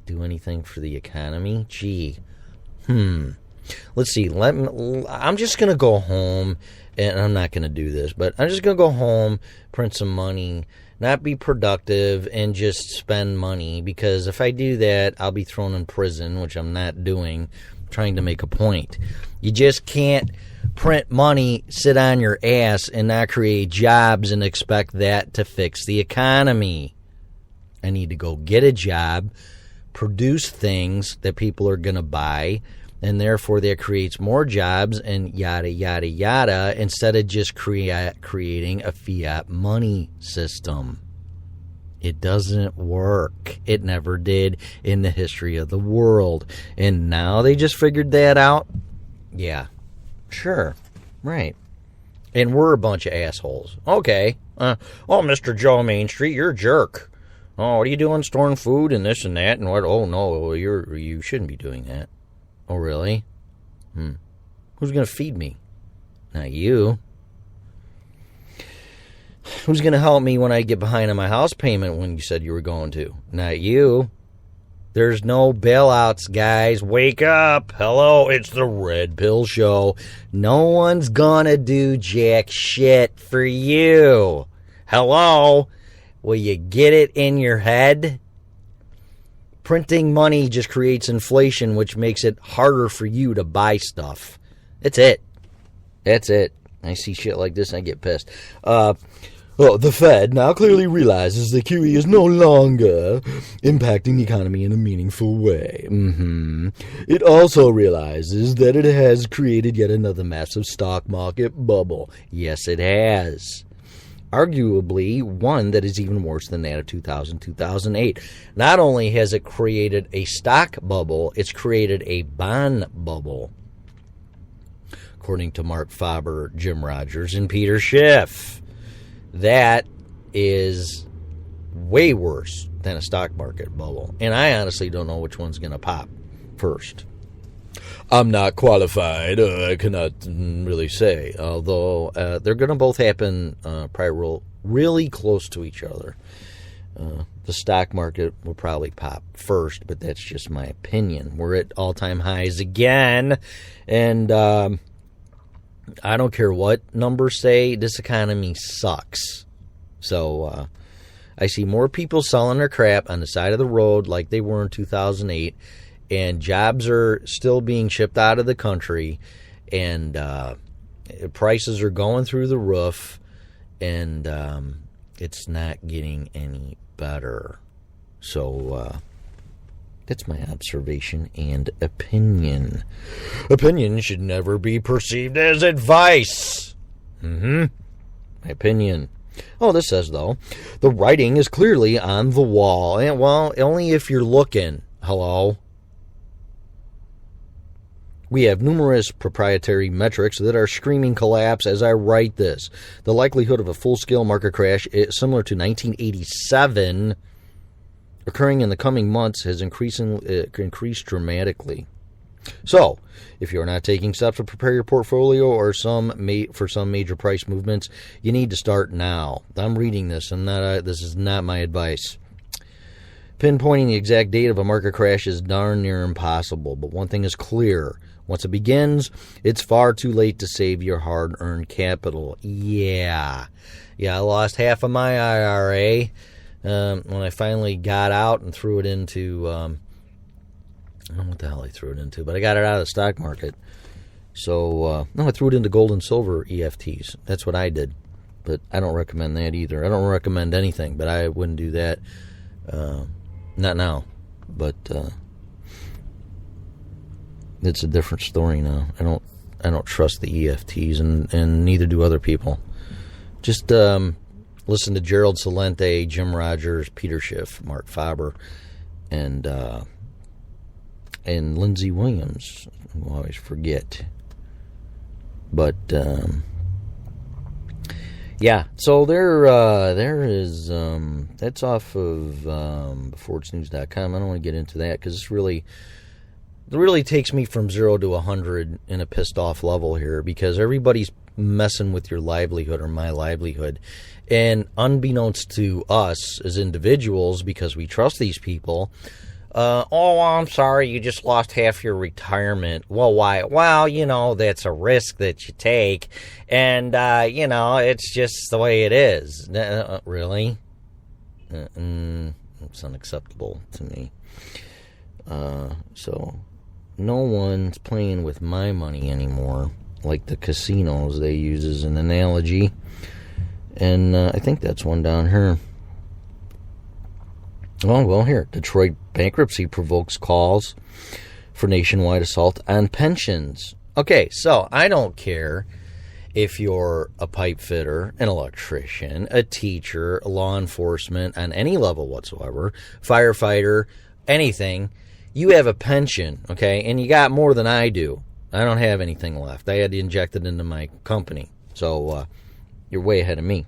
do anything for the economy? Gee. Let's see. I'm just going to go home, and I'm not going to do this, but I'm just going to go home, print some money, not be productive, and just spend money, because if I do that, I'll be thrown in prison, which I'm not doing. I'm trying to make a point. You just can't print money, sit on your ass, and not create jobs and expect that to fix the economy. I need to go get a job, produce things that people are going to buy, and therefore that creates more jobs and yada, yada, yada, instead of just creating a fiat money system. It doesn't work. It never did in the history of the world. And now they just figured that out? Yeah, sure, right. And we're a bunch of assholes. Okay. Mr. Joe Main Street, you're a jerk. Oh, what are you doing storing food and this and that and what? Oh, no, you shouldn't be doing that. Oh, really? Who's going to feed me? Not you. Who's going to help me when I get behind on my house payment when you said you were going to? Not you. There's no bailouts, guys. Wake up. Hello, it's the Red Pill Show. No one's going to do jack shit for you. Hello? Will you get it in your head? Printing money just creates inflation, which makes it harder for you to buy stuff. That's it. I see shit like this and I get pissed. The Fed now clearly realizes that QE is no longer impacting the economy in a meaningful way. It also realizes that it has created yet another massive stock market bubble. Yes, it has. Arguably one that is even worse than that of 2000-2008. Not only has it created a stock bubble, it's created a bond bubble, according to Mark Faber, Jim Rogers, and Peter Schiff. That is way worse than a stock market bubble. And I honestly don't know which one's going to pop first. I'm not qualified. I cannot really say. Although they're going to both happen probably really close to each other. The stock market will probably pop first, but that's just my opinion. We're at all-time highs again. And I don't care what numbers say, this economy sucks. So I see more people selling their crap on the side of the road like they were in 2008. And jobs are still being shipped out of the country, and prices are going through the roof, and it's not getting any better. So that's my observation and opinion. Opinion should never be perceived as advice. My opinion. Oh, this says, though, the writing is clearly on the wall. And, well, only if you're looking. Hello? We have numerous proprietary metrics that are screaming collapse as I write this. The likelihood of a full-scale market crash, similar to 1987, occurring in the coming months has increased dramatically. So, if you're not taking steps to prepare your portfolio or for some major price movements, you need to start now. I'm reading this, and this is not my advice. Pinpointing the exact date of a market crash is darn near impossible, but one thing is clear. Once it begins, it's far too late to save your hard-earned capital. Yeah, I lost half of my IRA when I finally got out and threw it into, I don't know what the hell I threw it into, but I got it out of the stock market. So, I threw it into gold and silver EFTs. That's what I did, but I don't recommend that either. I don't recommend anything, but I wouldn't do that. Not now, but it's a different story now. I don't trust the EFTs, and neither do other people. Just listen to Gerald Celente, Jim Rogers, Peter Schiff, Mark Faber, and Lindsey Williams, who I always forget. But yeah, so there is that's off of BeforeIt'sNews.com. I don't want to get into that because it really takes me from 0 to 100 in a pissed off level here, because everybody's messing with your livelihood or my livelihood. And unbeknownst to us as individuals, because we trust these people, Oh, I'm sorry, you just lost half your retirement. Well, why? Well, that's a risk that you take, and, it's just the way it is. Really? It's unacceptable to me. So, no one's playing with my money anymore, like the casinos they use as an analogy, and I think that's one down here. Oh, well, here. Detroit bankruptcy provokes calls for nationwide assault on pensions. Okay, so I don't care if you're a pipe fitter, an electrician, a teacher, law enforcement on any level whatsoever, firefighter, anything. You have a pension, okay, and you got more than I do. I don't have anything left. I had to inject it into my company. So you're way ahead of me.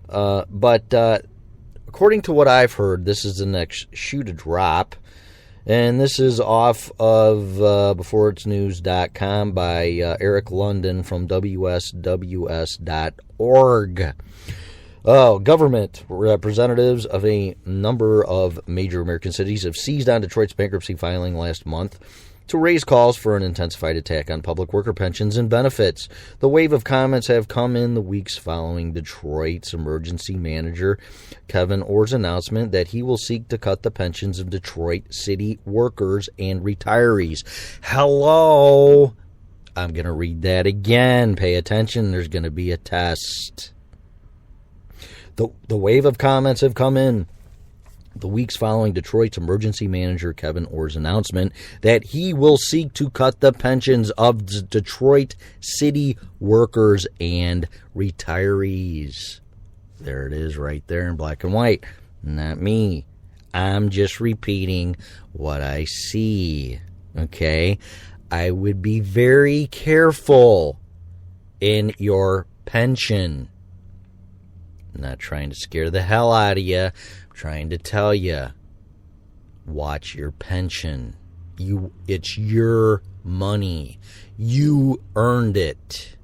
But according to what I've heard, this is the next shoe to drop. And this is off of beforeitsnews.com by Eric London from WSWS.org. Government representatives of a number of major American cities have seized on Detroit's bankruptcy filing last month to raise calls for an intensified attack on public worker pensions and benefits. The wave of comments have come in the weeks following Detroit's emergency manager Kevin Orr's announcement that he will seek to cut the pensions of Detroit city workers and retirees. Hello? I'm going to read that again. Pay attention. There's going to be a test. The wave of comments have come in the weeks following Detroit's emergency manager Kevin Orr's announcement that he will seek to cut the pensions of Detroit city workers and retirees. There it is right there in black and white. Not me. I'm just repeating what I see. Okay? I would be very careful in your pension. I'm not trying to scare the hell out of you. Trying to tell you, watch your pension. It's your money. You earned it.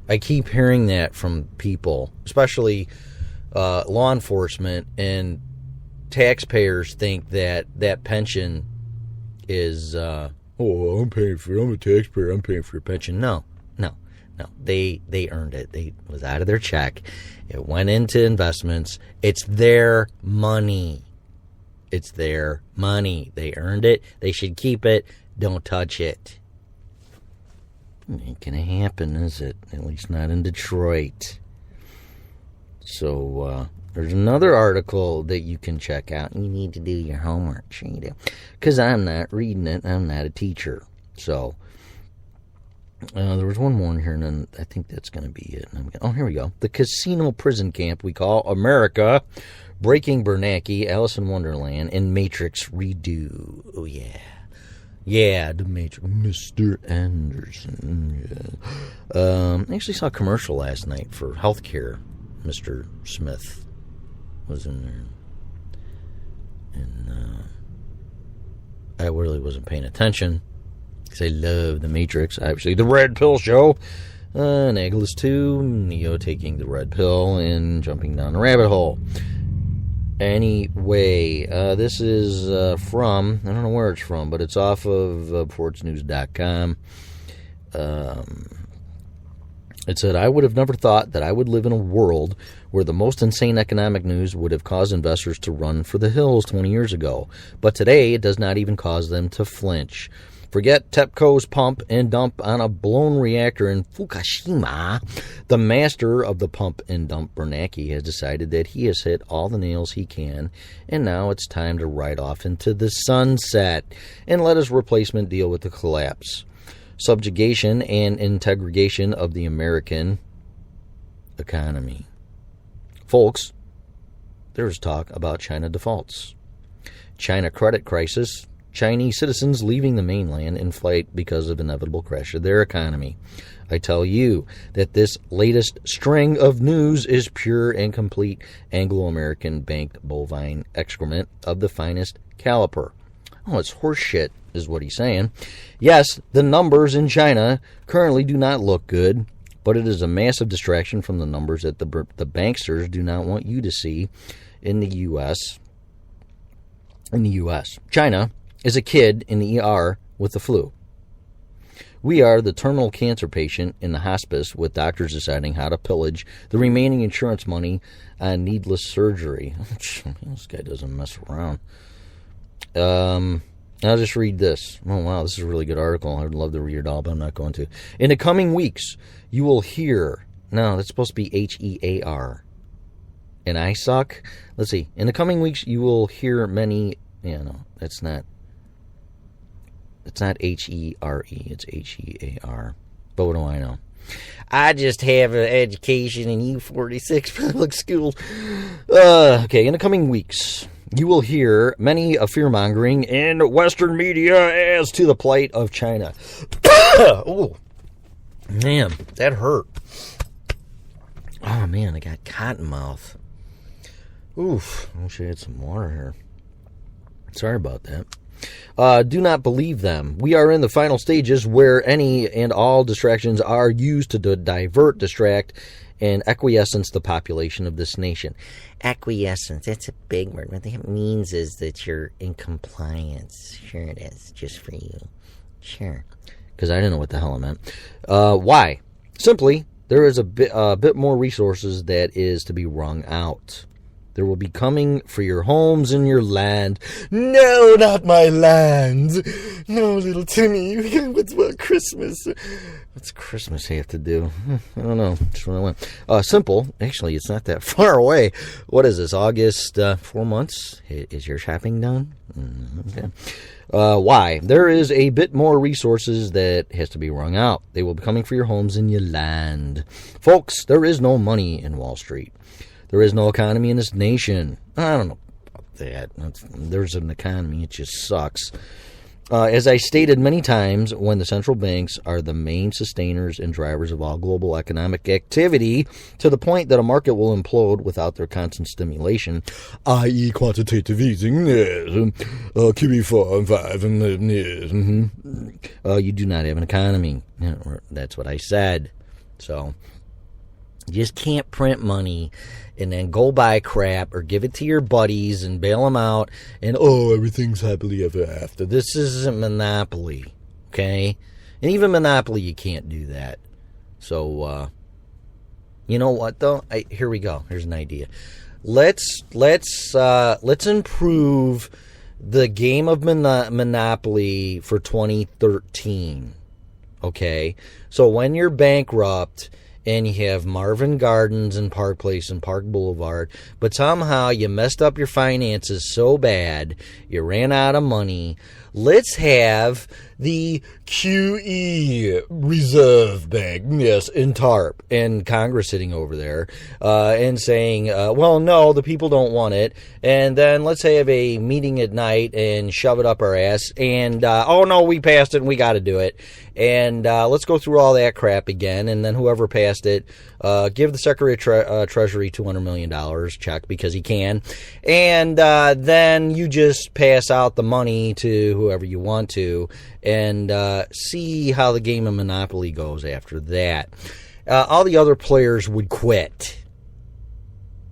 I keep hearing that from people, especially law enforcement, and taxpayers think that pension is, I'm a taxpayer, I'm paying for your pension. No. They earned it. It was out of their check. It went into investments. It's their money. It's their money. They earned it. They should keep it. Don't touch it. It ain't gonna happen, is it? At least not in Detroit. So, there's another article that you can check out. You need to do your homework, sure you do. Because I'm not reading it. I'm not a teacher. So, there was one more in here, and then I think that's going to be it. Here we go. The casino prison camp we call America, Breaking Bernanke, Alice in Wonderland, and Matrix Redo. Oh, yeah. Yeah, the Matrix. Mr. Anderson. Yeah. I actually saw a commercial last night for healthcare. Mr. Smith was in there. And I really wasn't paying attention. Because I love the Matrix. Actually, the Red Pill Show. Nageless 2. Neo taking the red pill and jumping down the rabbit hole. Anyway, this is from, I don't know where it's from, but it's off of beforeitsnews.com. It said, I would have never thought that I would live in a world where the most insane economic news would have caused investors to run for the hills 20 years ago. But today, it does not even cause them to flinch. Forget TEPCO's pump and dump on a blown reactor in Fukushima. The master of the pump and dump, Bernanke, has decided that he has hit all the nails he can, and now it's time to ride off into the sunset and let his replacement deal with the collapse, subjugation, and integration of the American economy. Folks, there's talk about China defaults, China credit crisis, Chinese citizens leaving the mainland in flight because of inevitable crash of their economy. I tell you that this latest string of news is pure and complete Anglo-American banked bovine excrement of the finest caliber. Oh, it's horseshit, is what he's saying. Yes, the numbers in China currently do not look good, but it is a massive distraction from the numbers that the banksters do not want you to see in the U.S., in the U.S. China is a kid in the ER with the flu. We are the terminal cancer patient in the hospice with doctors deciding how to pillage the remaining insurance money on needless surgery. This guy doesn't mess around. I'll just read this. Oh, wow, this is a really good article. I would love to read it all, but I'm not going to. In the coming weeks, you will hear... No, that's supposed to be H-E-A-R. And I suck? Let's see. In the coming weeks, you will hear many... Yeah, no, that's not... It's not H-E-R-E. It's H-E-A-R. But what do I know? I just have an education in U46 public schools. Okay, in the coming weeks, you will hear many a fear-mongering in Western media as to the plight of China. Oh, man, that hurt. Oh, man, I got cotton mouth. Oof, I wish I had some water here. Sorry about that. Do not believe them. We are in the final stages where any and all distractions are used to divert, distract, and acquiescence the population of this nation. Acquiescence, that's a big word. What that means is that you're in compliance. Sure it is, just for you. Sure. Because I didn't know what the hell I meant. Why? Simply, there is a bit more resources that is to be wrung out. There will be coming for your homes and your land. No, not my land. No, little Timmy. What's Christmas? What's Christmas have to do? I don't know. Just when I went. Simple. Actually, it's not that far away. What is this? August? 4 months? Is your shopping done? Okay. Why? There is a bit more resources that has to be wrung out. They will be coming for your homes and your land. Folks, there is no money in Wall Street. There is no economy in this nation. I don't know about that. There's an economy. It just sucks. As I stated many times, when the central banks are the main sustainers and drivers of all global economic activity, to the point that a market will implode without their constant stimulation, i.e. quantitative easing, QE4 and 5, you do not have an economy. That's what I said. So... you just can't print money and then go buy crap or give it to your buddies and bail them out and, everything's happily ever after. This isn't Monopoly, okay? And even Monopoly, you can't do that. So, you know what, though? Here we go. Here's an idea. Let's improve the game of Monopoly for 2013, okay? So when you're bankrupt... and you have Marvin Gardens and Park Place and Park Boulevard, but somehow you messed up your finances so bad, you ran out of money. Let's have the QE Reserve Bank, yes, in TARP, and Congress sitting over there and saying, well, no, the people don't want it. And then let's have a meeting at night and shove it up our ass. And, oh, no, we passed it and we got to do it. And let's go through all that crap again. And then whoever passed it, give the Secretary of Treasury $200 million check because he can. And then you just pass out the money to whoever you want to and see how the game of Monopoly goes after that. All the other players would quit.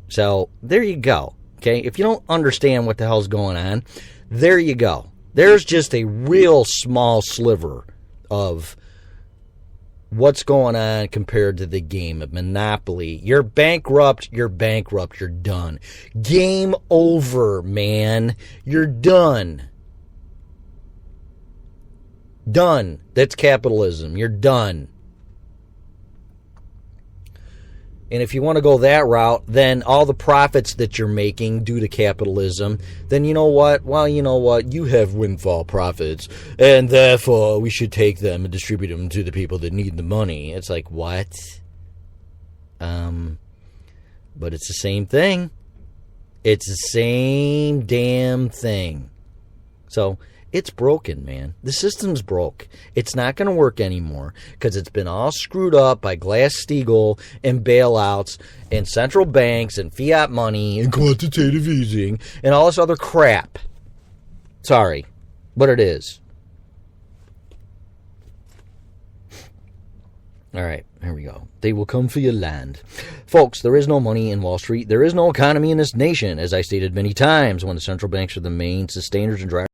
So there you go. Okay, if you don't understand what the hell's going on, there you go. There's just a real small sliver of what's going on compared to the game of Monopoly. You're bankrupt, you're done. Game over, man. You're done. Done. That's capitalism. You're done. And if you want to go that route, then all the profits that you're making due to capitalism, then you know what? Well, you know what? You have windfall profits, and therefore we should take them and distribute them to the people that need the money. It's like, what? But it's the same thing. It's the same damn thing. So... it's broken, man. The system's broke. It's not going to work anymore because it's been all screwed up by Glass-Steagall and bailouts and central banks and fiat money and quantitative easing and all this other crap. Sorry, but it is. All right, here we go. They will come for your land. Folks, there is no money in Wall Street. There is no economy in this nation. As I stated many times, when the central banks are the main sustainers and drivers